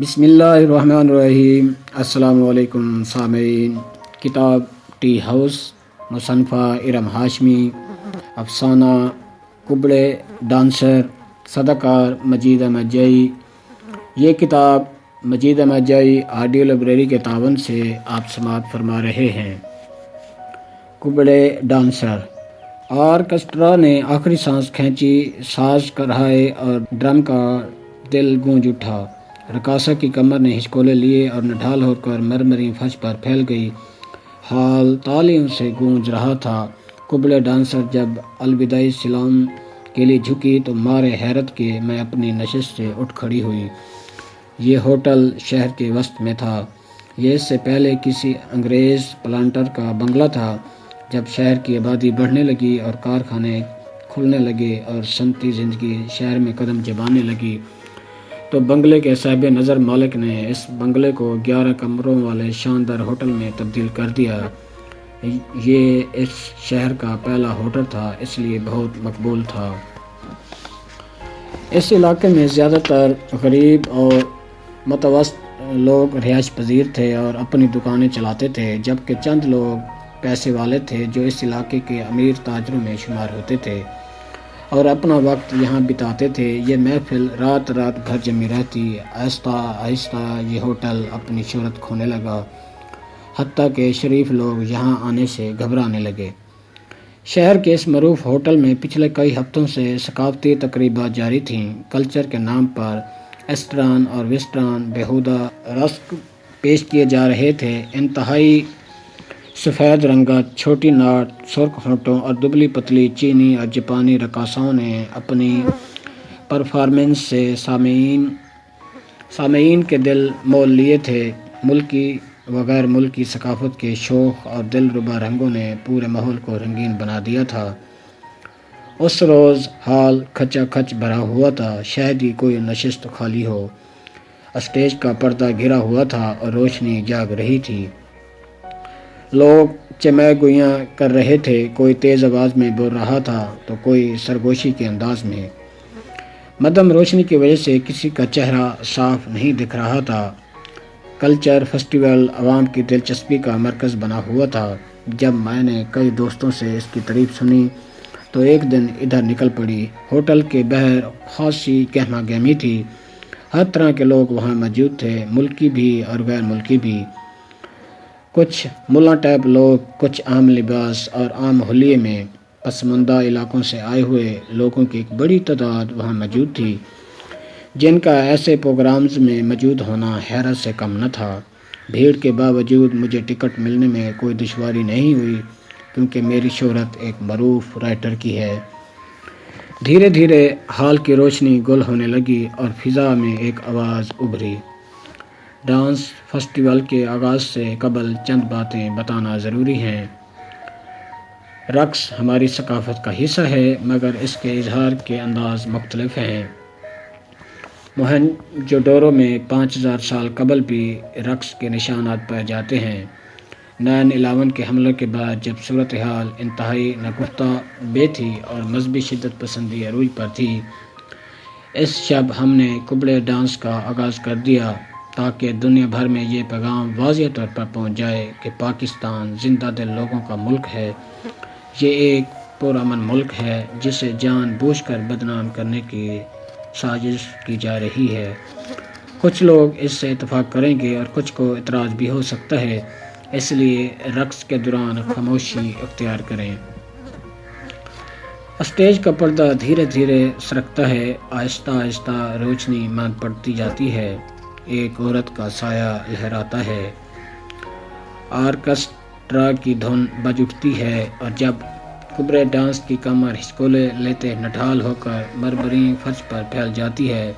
بسم اللہ الرحمن الرحیم۔ السلام علیکم سامعین۔ کتاب ٹی ہاؤس، مصنفہ ارم ہاشمی، افسانہ کبڑے ڈانسر، صداکار مجید احمد جائی۔ یہ کتاب مجید احمد جائی آڈیو لائبریری کے تعاون سے آپ سماعت فرما رہے ہیں۔ کبڑے ڈانسر۔ آرکسٹرا نے آخری سانس کھینچی، ساز کڑھائے اور ڈرم کا دل گونج اٹھا۔ رقاصہ کی کمر نے ہچکولے لیے اور نڈھال ہو کر مرمری فرش پر پھیل گئی۔ ہال تالیوں سے گونج رہا تھا۔ کبڑے ڈانسر جب الوداعی سلام کے لیے جھکی تو مارے حیرت کے میں اپنی نشست سے اٹھ کھڑی ہوئی۔ یہ ہوٹل شہر کے وسط میں تھا۔ یہ اس سے پہلے کسی انگریز پلانٹر کا بنگلہ تھا۔ جب شہر کی آبادی بڑھنے لگی اور کارخانے کھلنے لگے اور صنعتی زندگی شہر میں قدم جمانے لگی تو بنگلے کے صاحب نظر مالک نے اس بنگلے کو 11 کمروں والے شاندار ہوٹل میں تبدیل کر دیا۔ یہ اس شہر کا پہلا ہوٹل تھا، اس لیے بہت مقبول تھا۔ اس علاقے میں زیادہ تر غریب اور متوسط لوگ رہائش پذیر تھے اور اپنی دکانیں چلاتے تھے، جبکہ چند لوگ پیسے والے تھے جو اس علاقے کے امیر تاجروں میں شمار ہوتے تھے اور اپنا وقت یہاں بتاتے تھے۔ یہ محفل رات رات گھر جمی رہتی۔ آہستہ آہستہ یہ ہوٹل اپنی شہرت کھونے لگا، حتیٰ کہ شریف لوگ یہاں آنے سے گھبرانے لگے۔ شہر کے اس معروف ہوٹل میں پچھلے کئی ہفتوں سے ثقافتی تقریبات جاری تھیں۔ کلچر کے نام پر ایسٹرن اور ویسٹرن بیہودہ رقص پیش کیے جا رہے تھے۔ انتہائی سفید رنگت، چھوٹی ناٹ، سرخ ہونٹوں اور دبلی پتلی چینی اور جاپانی رقاصاؤں نے اپنی پرفارمنس سے سامعین کے دل مول لیے تھے۔ ملکی و غیر ملکی ثقافت کے شوخ اور دلربا رنگوں نے پورے ماحول کو رنگین بنا دیا تھا۔ اس روز ہال کھچا کھچ بھرا ہوا تھا، شاید ہی کوئی نشست خالی ہو۔ اسٹیج کا پردہ گھرا ہوا تھا اور روشنی جاگ رہی تھی۔ لوگ چمہ گوئیاں کر رہے تھے، کوئی تیز آواز میں بول رہا تھا تو کوئی سرگوشی کے انداز میں۔ مدھم روشنی کی وجہ سے کسی کا چہرہ صاف نہیں دکھ رہا تھا۔ کلچر فیسٹیول عوام کی دلچسپی کا مرکز بنا ہوا تھا۔ جب میں نے کئی دوستوں سے اس کی تعریف سنی تو ایک دن ادھر نکل پڑی۔ ہوٹل کے باہر خاصی گہما گہمی تھی۔ ہر طرح کے لوگ وہاں موجود تھے، ملکی بھی اور غیر ملکی بھی۔ کچھ ملا ٹائپ لوگ، کچھ عام لباس اور عام حلیے میں۔ پسماندہ علاقوں سے آئے ہوئے لوگوں کی ایک بڑی تعداد وہاں موجود تھی، جن کا ایسے پروگرامز میں موجود ہونا حیرت سے کم نہ تھا۔ بھیڑ کے باوجود مجھے ٹکٹ ملنے میں کوئی دشواری نہیں ہوئی، کیونکہ میری شہرت ایک معروف رائٹر کی ہے۔ دھیرے دھیرے ہال کی روشنی گل ہونے لگی اور فضا میں ایک آواز ابھری۔ ڈانس فیسٹیول کے آغاز سے قبل چند باتیں بتانا ضروری ہیں۔ رقص ہماری ثقافت کا حصہ ہے، مگر اس کے اظہار کے انداز مختلف ہیں۔ موہنجودڑو میں 5000 سال قبل بھی رقص کے نشانات پائے جاتے ہیں۔ 9/11 کے حملوں کے بعد جب صورتحال انتہائی نگفتہ بے تھی اور مذہبی شدت پسندی عروج پر تھی، اس شب ہم نے کبڑے ڈانس کا آغاز کر دیا تاکہ دنیا بھر میں یہ پیغام واضح طور پر پہنچ جائے کہ پاکستان زندہ دل لوگوں کا ملک ہے۔ یہ ایک پرامن ملک ہے جسے جان بوجھ کر بدنام کرنے کی سازش کی جا رہی ہے۔ کچھ لوگ اس سے اتفاق کریں گے اور کچھ کو اعتراض بھی ہو سکتا ہے، اس لیے رقص کے دوران خاموشی اختیار کریں۔ اسٹیج کا پردہ دھیرے دھیرے سرکتا ہے، آہستہ آہستہ روشنی ماند پڑتی جاتی ہے، ایک عورت کا سایہ لہراتا ہے، آرکسٹرا کی دھن بج اٹھتی ہے اور جب کبڑے ڈانس کی کمر ہچکولے لیتے نڈھال ہو کر مرمری فرش پر پھیل جاتی ہے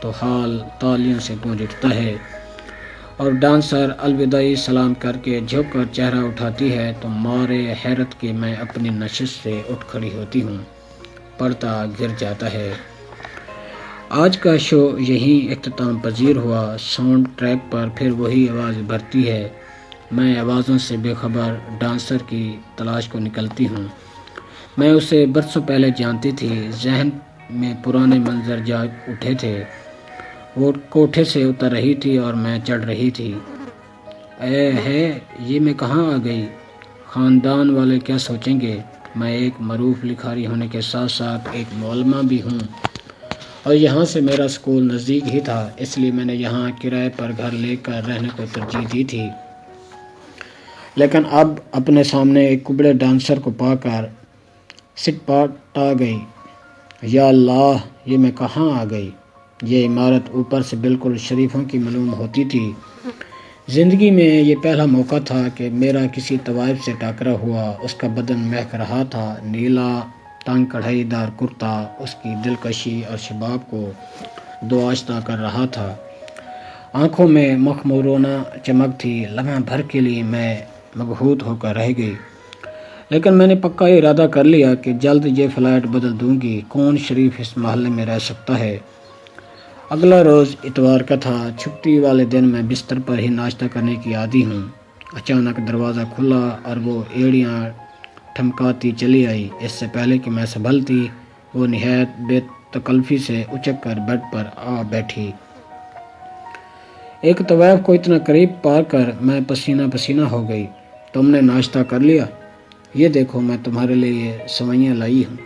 تو ہال تالیوں سے گونج اٹھتا ہے اور ڈانسر الوداعی سلام کر کے جھک کر چہرہ اٹھاتی ہے تو مارے حیرت کے میں اپنی نشست سے اٹھ کھڑی ہوتی ہوں۔ پردہ گر جاتا ہے۔ آج کا شو یہیں اختتام پذیر ہوا۔ ساؤنڈ ٹریک پر پھر وہی آواز بھرتی ہے۔ میں آوازوں سے بے خبر ڈانسر کی تلاش کو نکلتی ہوں۔ میں اسے برسوں پہلے جانتی تھی۔ ذہن میں پرانے منظر جاگ اٹھے تھے۔ وہ کوٹھے سے اتر رہی تھی اور میں چڑھ رہی تھی۔ اے ہے، یہ میں کہاں آ گئی؟ خاندان والے کیا سوچیں گے؟ میں ایک معروف لکھاری ہونے کے ساتھ ساتھ ایک معلمہ بھی ہوں، اور یہاں سے میرا اسکول نزدیک ہی تھا، اس لیے میں نے یہاں کرائے پر گھر لے کر رہنے کو ترجیح دی تھی۔ لیکن اب اپنے سامنے ایک کبڑے ڈانسر کو پا کر سٹ پاٹ آ گئی۔ یا اللہ، یہ میں کہاں آ گئی؟ یہ عمارت اوپر سے بالکل شریفوں کی معلوم ہوتی تھی۔ زندگی میں یہ پہلا موقع تھا کہ میرا کسی طوائف سے ٹاکرا ہوا۔ اس کا بدن مہک رہا تھا، نیلا تنگ کڑھائی دار کرتا اس کی دلکشی اور شباب کو دو آشنا کر رہا تھا۔ آنکھوں میں مخمورانہ چمک تھی۔ لمحہ بھر کے لیے میں مبہوت ہو کر رہ گئی، لیکن میں نے پکا ارادہ کر لیا کہ جلد یہ فلائٹ بدل دوں گی۔ کون شریف اس محلے میں رہ سکتا ہے؟ اگلا روز اتوار کا تھا۔ چھٹی والے دن میں بستر پر ہی ناشتہ کرنے کی عادی ہوں۔ اچانک دروازہ کھلا اور وہ ایڑیاں ٹھمکاتی چلی آئی۔ اس سے پہلے کہ میں سنبھلتی، وہ نہایت بے تکلفی سے اچک کر بیڈ پر آ بیٹھی۔ ایک طوائف کو اتنا قریب پا کر میں پسینہ پسینہ ہو گئی۔ تم نے ناشتہ کر لیا؟ یہ دیکھو، میں تمہارے لیے سوئیاں لائی ہوں۔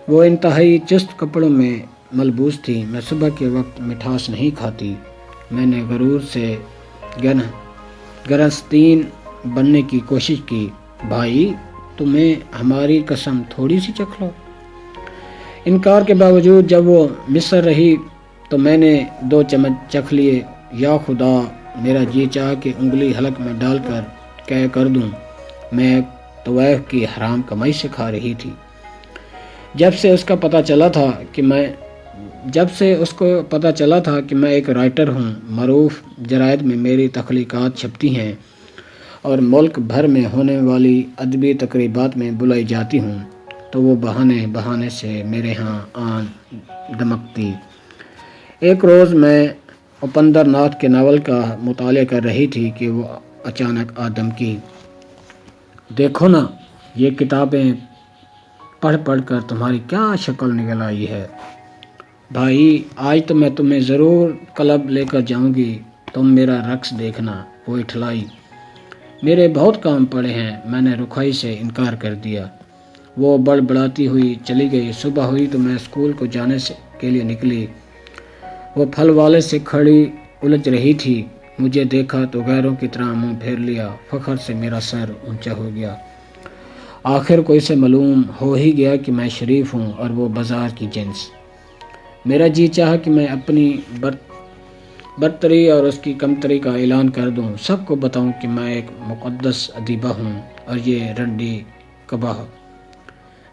وہ انتہائی چست کپڑوں میں ملبوس تھی۔ میں صبح کے وقت مٹھاس نہیں کھاتی۔ میں نے غرور سے گرستین بننے کی کوشش کی۔ بھائی، تمہیں ہماری قسم تھوڑی سی چکھ لو۔ انکار کے باوجود جب وہ مصر رہی تو میں نے 2 چمچ چکھ لیے۔ یا خدا، میرا جی چاہ کہ انگلی حلق میں ڈال کر کہہ کر دوں، میں ایک طوائف کی حرام کمائی سے کھا رہی تھی۔ جب سے اس کو پتہ چلا تھا کہ میں ایک رائٹر ہوں، معروف جرائد میں میری تخلیقات چھپتی ہیں اور ملک بھر میں ہونے والی ادبی تقریبات میں بلائی جاتی ہوں، تو وہ بہانے سے میرے ہاں آن دمکتی۔ ایک روز میں اپندر ناتھ کے ناول کا مطالعہ کر رہی تھی کہ وہ اچانک آدم کی، دیکھو نا، یہ کتابیں پڑھ پڑھ کر تمہاری کیا شکل نکل آئی ہے۔ بھائی، آج تو میں تمہیں ضرور کلب لے کر جاؤں گی، تم میرا رقص دیکھنا۔ وہ اٹھلائی، میرے بہت کام پڑے ہیں۔ میں نے رکھائی سے انکار کر دیا۔ وہ بڑبڑاتی ہوئی چلی گئی۔ صبح ہوئی تو میں اسکول کو جانے کے لیے نکلی۔ وہ پھل والے سے کھڑی الجھ رہی تھی۔ مجھے دیکھا تو غیروں کی طرح منہ پھیر لیا۔ فخر سے میرا سر اونچا ہو گیا۔ آخر کو اسے معلوم ہو ہی گیا کہ میں شریف ہوں اور وہ بازار کی جنس۔ میرا جی چاہا کہ میں اپنی برتری اور اس کی کمتری کا اعلان کر دوں، سب کو بتاؤں کہ میں ایک مقدس ادیبہ ہوں اور یہ رنڈی کباہ۔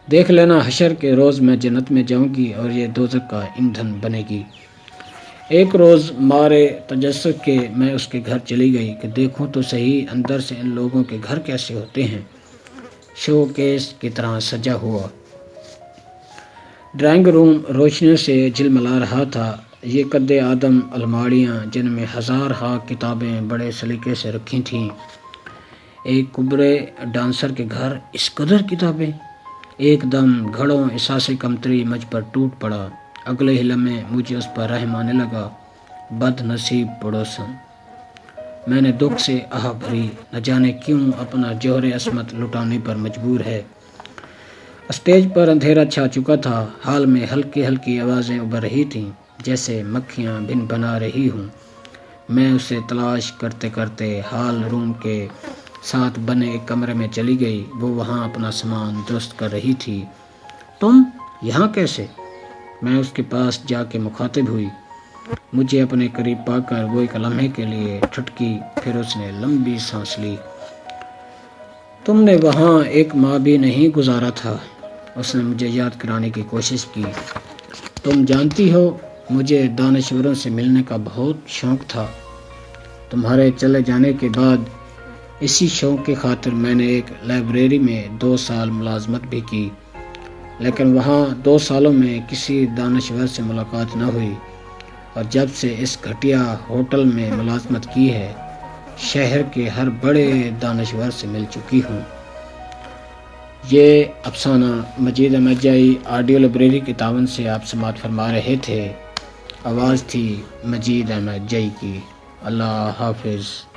دیکھ لینا، حشر کے روز میں جنت میں جاؤں گی اور یہ دوزخ کا ایندھن بنے گی۔ ایک روز مارے تجسس کے میں اس کے گھر چلی گئی کہ دیکھوں تو صحیح اندر سے ان لوگوں کے گھر کیسے ہوتے ہیں۔ شو کیس کی طرح سجا ہوا ڈرائنگ روم روشنیوں سے جھلملا رہا تھا۔ یہ قد آدم الماریاں جن میں ہزارہا کتابیں بڑے سلیقے سے رکھی تھیں۔ ایک کبڑے ڈانسر کے گھر اس قدر کتابیں! ایک دم گھڑوں احساس کمتری مجھ پر ٹوٹ پڑا۔ اگلے ہی لمحے مجھے اس پر رحم آنے لگا۔ بد نصیب پڑوسن! میں نے دکھ سے آہ بھری، نہ جانے کیوں اپنا جوہر عصمت لٹانے پر مجبور ہے۔ اسٹیج پر اندھیرا چھا چکا تھا۔ ہال میں ہلکی ہلکی آوازیں ابھر رہی تھیں، جیسے مکھیاں بن بنا رہی ہوں۔ میں اسے تلاش کرتے کرتے ہال روم کے ساتھ بنے ایک کمرے میں چلی گئی۔ وہ وہاں اپنا سامان درست کر رہی تھی۔ تم یہاں کیسے؟ میں اس کے پاس جا کے مخاطب ہوئی۔ مجھے اپنے قریب پا کر وہ ایک لمحے کے لیے ٹھٹکی، پھر اس نے لمبی سانس لی۔ تم نے وہاں ایک ماہ بھی نہیں گزارا تھا؟ اس نے مجھے یاد کرانے کی کوشش کی۔ تم جانتی ہو، مجھے دانشوروں سے ملنے کا بہت شوق تھا۔ تمہارے چلے جانے کے بعد اسی شوق کی خاطر میں نے ایک لائبریری میں 2 سال ملازمت بھی کی، لیکن وہاں 2 سالوں میں کسی دانشور سے ملاقات نہ ہوئی، اور جب سے اس گھٹیا ہوٹل میں ملازمت کی ہے، شہر کے ہر بڑے دانشور سے مل چکی ہوں۔ یہ افسانہ مجید احمد جائی آڈیو لائبریری کے تعاون سے آپ سماعت فرما رہے تھے۔ آواز تھی مجید احمد جئی کی۔ اللہ حافظ۔